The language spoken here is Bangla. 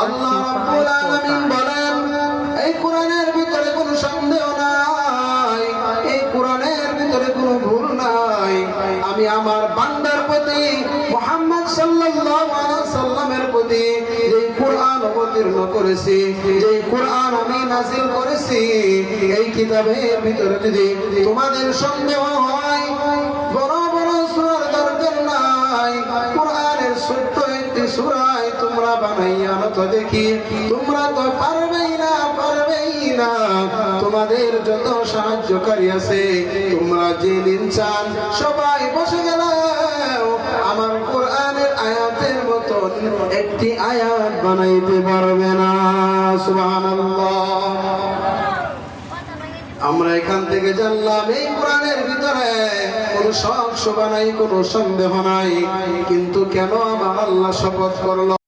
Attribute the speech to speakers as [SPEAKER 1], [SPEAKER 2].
[SPEAKER 1] আল্লাহ রাব্বুল আলামিন বলেন এই কোরআনের ভিতরে কোনো সন্দেহ নাই, এই কোরআনের ভিতরে কোনো ভুল নাই। আমি আমার বান্দার প্রতি মুহাম্মদ সাল্লাল্লাহু আলাইহি সাল্লামের প্রতি যে কোরআন অবতীর্ণ করেছি, যে কোরআন আমি নাযিল করেছি, এই কিতাবের ভিতরে যদি তোমাদের সন্দেহ হয়, বড় বড় সূরার দরকার নাই, কোরআনের ছোট্ট একটি সূরায় তোমরা বানাইয়া তো দেখি, তোমরা তো পারবেই না, পারবেই না। তোমাদের যত সাহায্যকারী আছে, তোমরা যে ইনসান সবাই বসে গেল, আমার কোরআনের আয়াতের মতন একটি আয়াত বানাইতে পারবে না। সুবহানাল্লাহ। আমরা এখান থেকে জানলাম এই কোরআনের ভিতরে কোনো সংশয় নাই, কোনো সন্দেহ নাই, কিন্তু কেন আমার আল্লাহ শপথ করলো